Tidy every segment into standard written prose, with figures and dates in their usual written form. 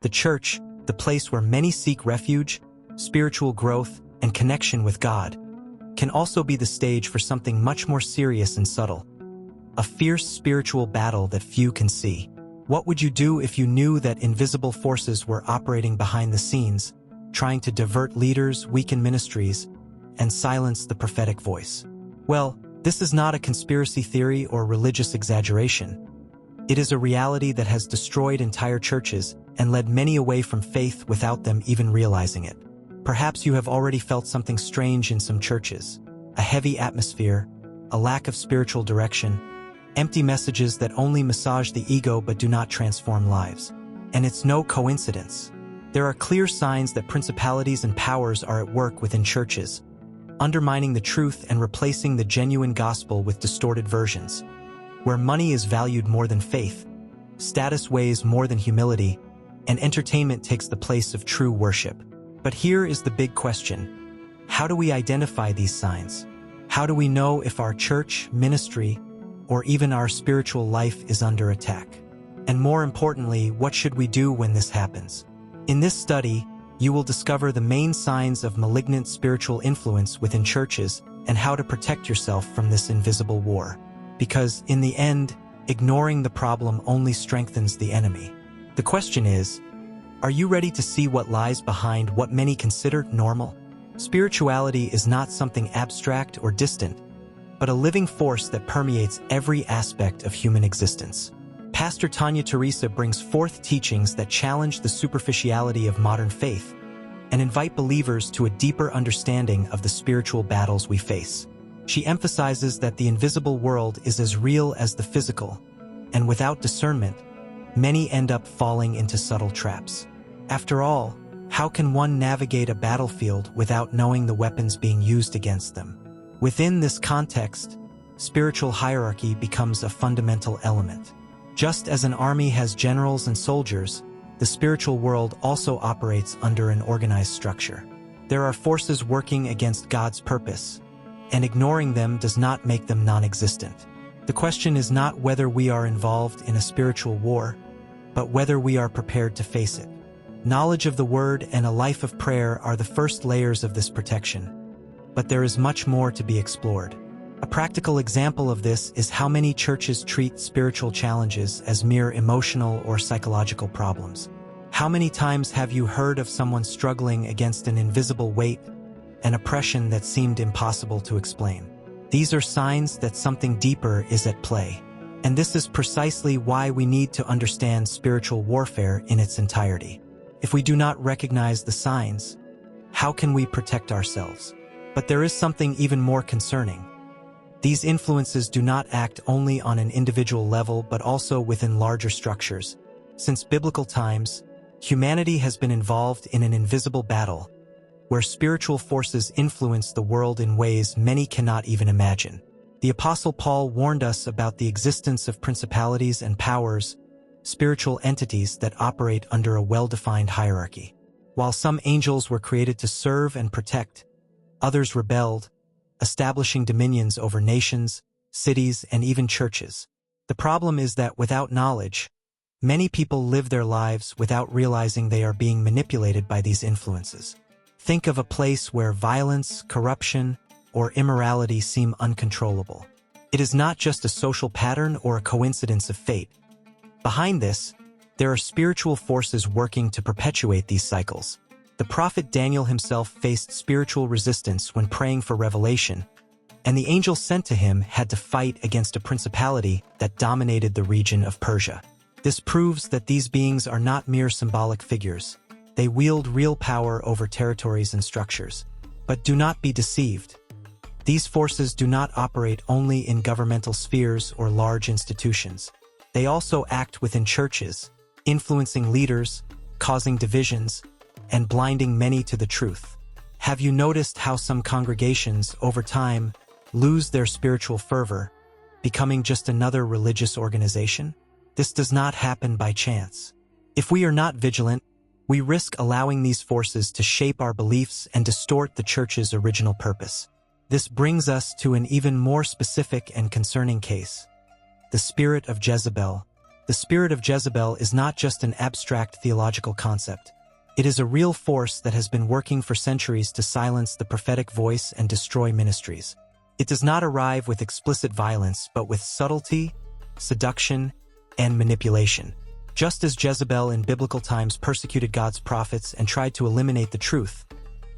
The church, the place where many seek refuge, spiritual growth, and connection with God, can also be the stage for something much more serious and subtle. A fierce spiritual battle that few can see. What would you do if you knew that invisible forces were operating behind the scenes, trying to divert leaders, weaken ministries, and silence the prophetic voice? Well, this is not a conspiracy theory or religious exaggeration. It is a reality that has destroyed entire churches and led many away from faith without them even realizing it. Perhaps you have already felt something strange in some churches, a heavy atmosphere, a lack of spiritual direction, empty messages that only massage the ego but do not transform lives. And it's no coincidence. There are clear signs that principalities and powers are at work within churches, undermining the truth and replacing the genuine gospel with distorted versions. Where money is valued more than faith, status weighs more than humility, and entertainment takes the place of true worship. But here is the big question. How do we identify these signs? How do we know if our church, ministry, or even our spiritual life is under attack? And more importantly, what should we do when this happens? In this study, you will discover the main signs of malignant spiritual influence within churches and how to protect yourself from this invisible war. Because, in the end, ignoring the problem only strengthens the enemy. The question is, are you ready to see what lies behind what many consider normal? Spirituality is not something abstract or distant, but a living force that permeates every aspect of human existence. Pastor Tanya Teresa brings forth teachings that challenge the superficiality of modern faith and invite believers to a deeper understanding of the spiritual battles we face. She emphasizes that the invisible world is as real as the physical, and without discernment, many end up falling into subtle traps. After all, how can one navigate a battlefield without knowing the weapons being used against them? Within this context, spiritual hierarchy becomes a fundamental element. Just as an army has generals and soldiers, the spiritual world also operates under an organized structure. There are forces working against God's purpose, and ignoring them does not make them non-existent. The question is not whether we are involved in a spiritual war, but whether we are prepared to face it. Knowledge of the Word and a life of prayer are the first layers of this protection, but there is much more to be explored. A practical example of this is how many churches treat spiritual challenges as mere emotional or psychological problems. How many times have you heard of someone struggling against an invisible weight, an oppression that seemed impossible to explain? These are signs that something deeper is at play. And this is precisely why we need to understand spiritual warfare in its entirety. If we do not recognize the signs, how can we protect ourselves? But there is something even more concerning. These influences do not act only on an individual level but also within larger structures. Since biblical times, humanity has been involved in an invisible battle, where spiritual forces influence the world in ways many cannot even imagine. The Apostle Paul warned us about the existence of principalities and powers, spiritual entities that operate under a well-defined hierarchy. While some angels were created to serve and protect, others rebelled, establishing dominions over nations, cities, and even churches. The problem is that without knowledge, many people live their lives without realizing they are being manipulated by these influences. Think of a place where violence, corruption, or immorality seem uncontrollable. It is not just a social pattern or a coincidence of fate. Behind this, there are spiritual forces working to perpetuate these cycles. The prophet Daniel himself faced spiritual resistance when praying for revelation, and the angel sent to him had to fight against a principality that dominated the region of Persia. This proves that these beings are not mere symbolic figures. They wield real power over territories and structures. But do not be deceived. These forces do not operate only in governmental spheres or large institutions. They also act within churches, influencing leaders, causing divisions, and blinding many to the truth. Have you noticed how some congregations, over time, lose their spiritual fervor, becoming just another religious organization? This does not happen by chance. If we are not vigilant, we risk allowing these forces to shape our beliefs and distort the church's original purpose. This brings us to an even more specific and concerning case: the spirit of Jezebel, The spirit of Jezebel is not just an abstract theological concept. It is a real force that has been working for centuries to silence the prophetic voice and destroy ministries. It does not arrive with explicit violence, but with subtlety, seduction, and manipulation. Just as Jezebel in biblical times persecuted God's prophets and tried to eliminate the truth,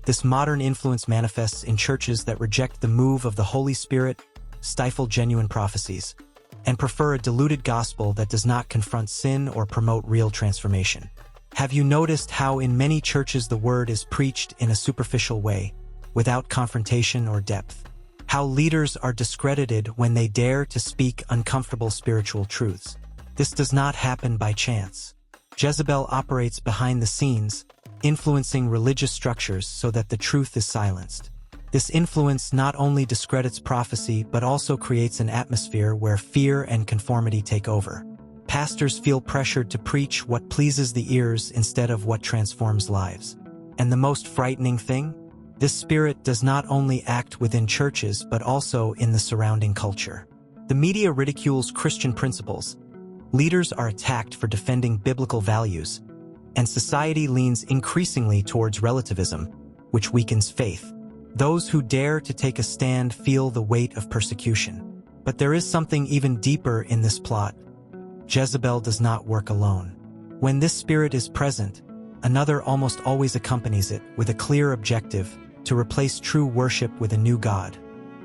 this modern influence manifests in churches that reject the move of the Holy Spirit, stifle genuine prophecies, and prefer a diluted gospel that does not confront sin or promote real transformation. Have you noticed how in many churches the word is preached in a superficial way, without confrontation or depth? How leaders are discredited when they dare to speak uncomfortable spiritual truths? This does not happen by chance. Jezebel operates behind the scenes, influencing religious structures so that the truth is silenced. This influence not only discredits prophecy but also creates an atmosphere where fear and conformity take over. Pastors feel pressured to preach what pleases the ears instead of what transforms lives. And the most frightening thing? This spirit does not only act within churches but also in the surrounding culture. The media ridicules Christian principles, leaders are attacked for defending biblical values, and society leans increasingly towards relativism, which weakens faith. Those who dare to take a stand feel the weight of persecution. But there is something even deeper in this plot. Jezebel does not work alone. When this spirit is present, another almost always accompanies it with a clear objective: to replace true worship with a new god.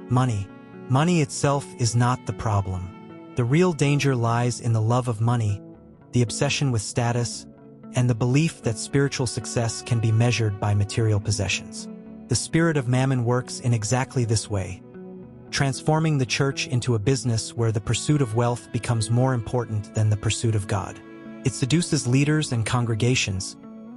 Money. Money itself is not the problem. The real danger lies in the love of money, the obsession with status, and the belief that spiritual success can be measured by material possessions. The spirit of mammon works in exactly this way, transforming the church into a business where the pursuit of wealth becomes more important than the pursuit of God. It seduces leaders and congregations,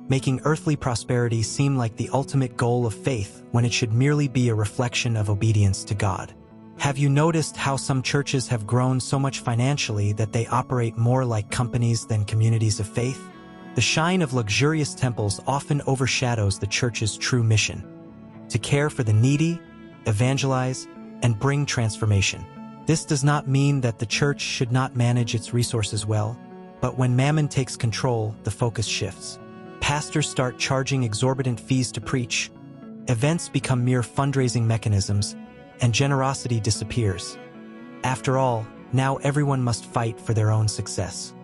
making earthly prosperity seem like the ultimate goal of faith when it should merely be a reflection of obedience to God. Have you noticed how some churches have grown so much financially that they operate more like companies than communities of faith? The shine of luxurious temples often overshadows the church's true mission: to care for the needy, evangelize, and bring transformation. This does not mean that the church should not manage its resources well, but when mammon takes control, the focus shifts. Pastors start charging exorbitant fees to preach, events become mere fundraising mechanisms, and generosity disappears. After all, now everyone must fight for their own success.